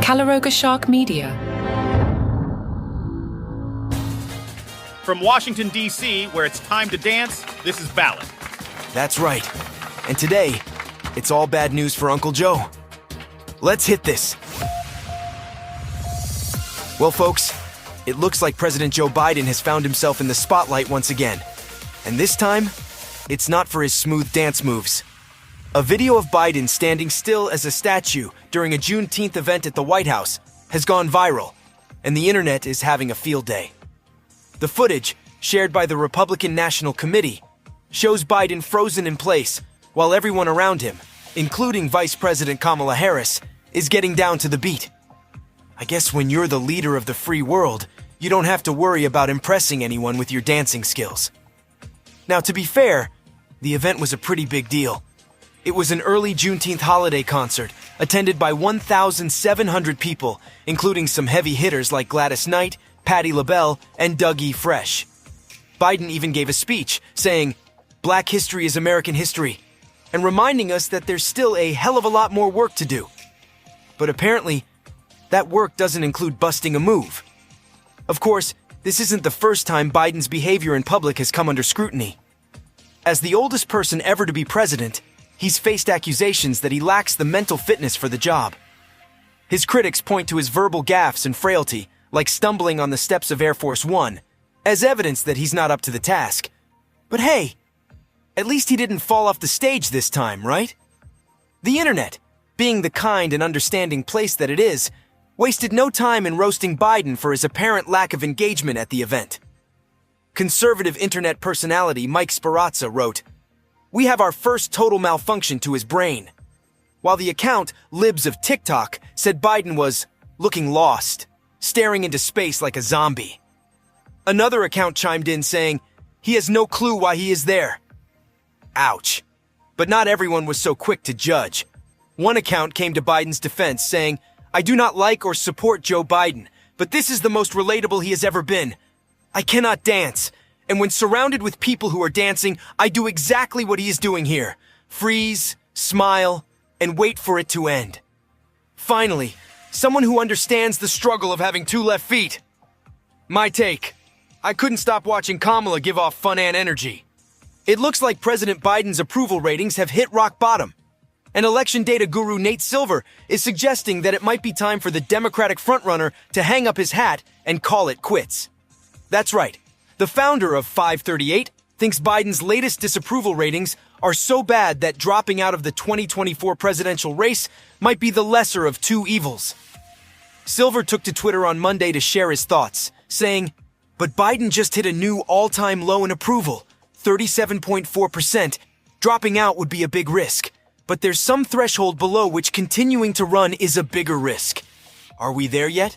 Calaroga Shark Media. From Washington, D.C., where it's time to dance, this is Ballot. That's right. And today, it's all bad news for Uncle Joe. Let's hit this. Well, folks, it looks like President Joe Biden has found himself in the spotlight once again. And this time, it's not for his smooth dance moves. A video of Biden standing still as a statue during a Juneteenth event at the White House has gone viral, and the internet is having a field day. The footage, shared by the Republican National Committee, shows Biden frozen in place while everyone around him, including Vice President Kamala Harris, is getting down to the beat. I guess when you're the leader of the free world, you don't have to worry about impressing anyone with your dancing skills. Now, to be fair, the event was a pretty big deal. It was an early Juneteenth holiday concert attended by 1,700 people, including some heavy hitters like Gladys Knight, Patti LaBelle, and Doug E. Fresh. Biden even gave a speech saying, "Black history is American history," and reminding us that there's still a hell of a lot more work to do. But apparently, that work doesn't include busting a move. Of course, this isn't the first time Biden's behavior in public has come under scrutiny. As the oldest person ever to be president, he's faced accusations that he lacks the mental fitness for the job. His critics point to his verbal gaffes and frailty, like stumbling on the steps of Air Force One, as evidence that he's not up to the task. But hey, at least he didn't fall off the stage this time, right? The internet, being the kind and understanding place that it is, wasted no time in roasting Biden for his apparent lack of engagement at the event. Conservative internet personality Mike Sparazza wrote, "We have our first total malfunction to his brain," while the account Libs of TikTok said Biden was looking lost, staring into space like a zombie. Another account chimed in saying, "He has no clue why he is there." Ouch. But not everyone was so quick to judge. One account came to Biden's defense saying, "I do not like or support Joe Biden, but this is the most relatable he has ever been. I cannot dance, and when surrounded with people who are dancing, I do exactly what he is doing here. Freeze, smile, and wait for it to end." Finally, someone who understands the struggle of having two left feet. My take. I couldn't stop watching Kamala give off fun and energy. It looks like President Biden's approval ratings have hit rock bottom. And election data guru Nate Silver is suggesting that it might be time for the Democratic frontrunner to hang up his hat and call it quits. That's right. The founder of 538 thinks Biden's latest disapproval ratings are so bad that dropping out of the 2024 presidential race might be the lesser of two evils. Silver took to Twitter on Monday to share his thoughts, saying, "But Biden just hit a new all-time low in approval, 37.4%. Dropping out would be a big risk. But there's some threshold below which continuing to run is a bigger risk. Are we there yet?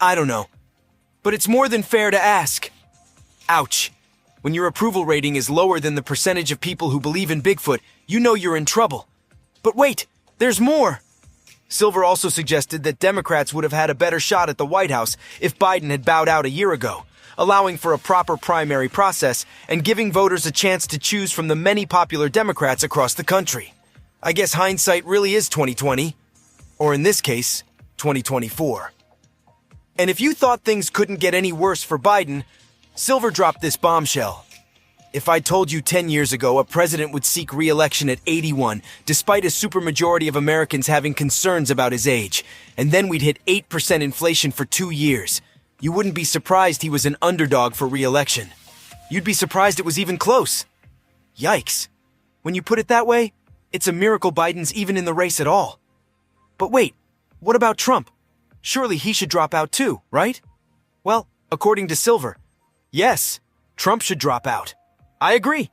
I don't know. But it's more than fair to ask." Ouch. When your approval rating is lower than the percentage of people who believe in Bigfoot, you know you're in trouble. But wait, there's more. Silver also suggested that Democrats would have had a better shot at the White House if Biden had bowed out a year ago, allowing for a proper primary process and giving voters a chance to choose from the many popular Democrats across the country. I guess hindsight really is 2020, or in this case, 2024. And if you thought things couldn't get any worse for Biden, Silver dropped this bombshell. "If I told you 10 years ago a president would seek re-election at 81, despite a supermajority of Americans having concerns about his age, and then we'd hit 8% inflation for 2 years, you wouldn't be surprised he was an underdog for re-election. You'd be surprised it was even close." Yikes. When you put it that way, it's a miracle Biden's even in the race at all. But wait, what about Trump? Surely he should drop out too, right? Well, according to Silver, yes, Trump should drop out. I agree.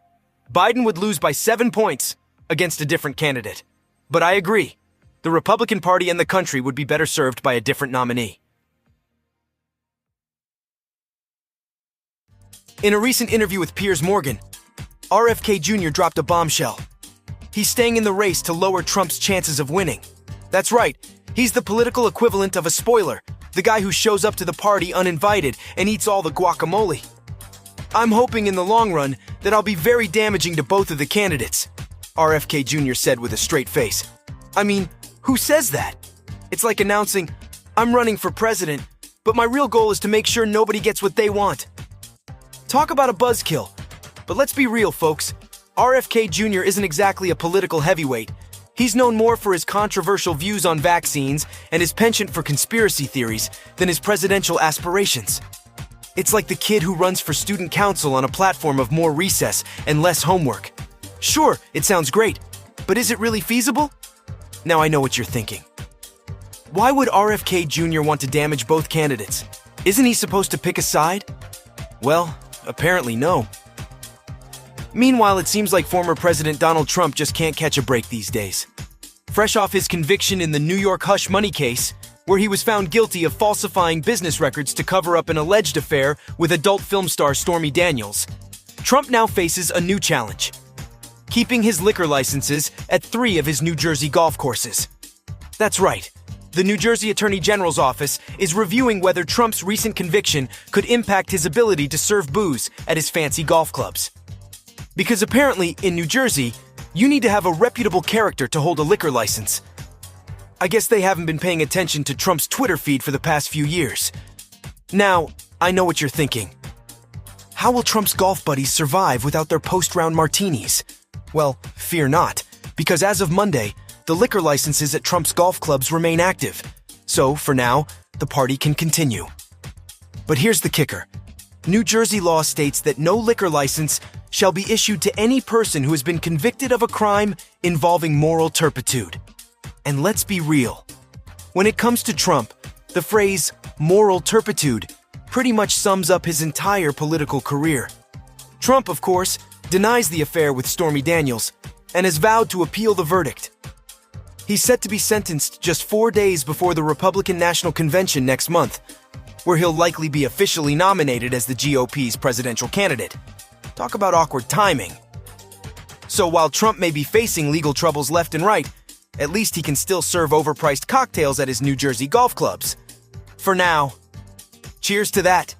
Biden would lose by 7 points against a different candidate. But I agree. The Republican Party and the country would be better served by a different nominee. In a recent interview with Piers Morgan, RFK Jr. dropped a bombshell. He's staying in the race to lower Trump's chances of winning. That's right, he's the political equivalent of a spoiler, the guy who shows up to the party uninvited and eats all the guacamole. "I'm hoping in the long run that I'll be very damaging to both of the candidates," RFK Jr. said with a straight face. I mean, who says that? It's like announcing, I'm running for president, but my real goal is to make sure nobody gets what they want. Talk about a buzzkill. But let's be real, folks. RFK Jr. isn't exactly a political heavyweight. He's known more for his controversial views on vaccines and his penchant for conspiracy theories than his presidential aspirations. It's like the kid who runs for student council on a platform of more recess and less homework. Sure, it sounds great, but is it really feasible? Now I know what you're thinking. Why would RFK Jr. want to damage both candidates? Isn't he supposed to pick a side? Well, apparently no. Meanwhile, it seems like former President Donald Trump just can't catch a break these days. Fresh off his conviction in the New York hush money case, where he was found guilty of falsifying business records to cover up an alleged affair with adult film star Stormy Daniels, Trump now faces a new challenge: keeping his liquor licenses at 3 of his New Jersey golf courses. That's right. The New Jersey Attorney General's office is reviewing whether Trump's recent conviction could impact his ability to serve booze at his fancy golf clubs. Because apparently, in New Jersey, you need to have a reputable character to hold a liquor license. I guess they haven't been paying attention to Trump's Twitter feed for the past few years. Now, I know what you're thinking. How will Trump's golf buddies survive without their post-round martinis? Well, fear not, because as of Monday, the liquor licenses at Trump's golf clubs remain active. So, for now, the party can continue. But here's the kicker. New Jersey law states that no liquor license shall be issued to any person who has been convicted of a crime involving moral turpitude. And let's be real. When it comes to Trump, the phrase moral turpitude pretty much sums up his entire political career. Trump, of course, denies the affair with Stormy Daniels and has vowed to appeal the verdict. He's set to be sentenced just 4 days before the Republican National Convention next month, where he'll likely be officially nominated as the GOP's presidential candidate. Talk about awkward timing. So while Trump may be facing legal troubles left and right, at least he can still serve overpriced cocktails at his New Jersey golf clubs. For now. Cheers to that.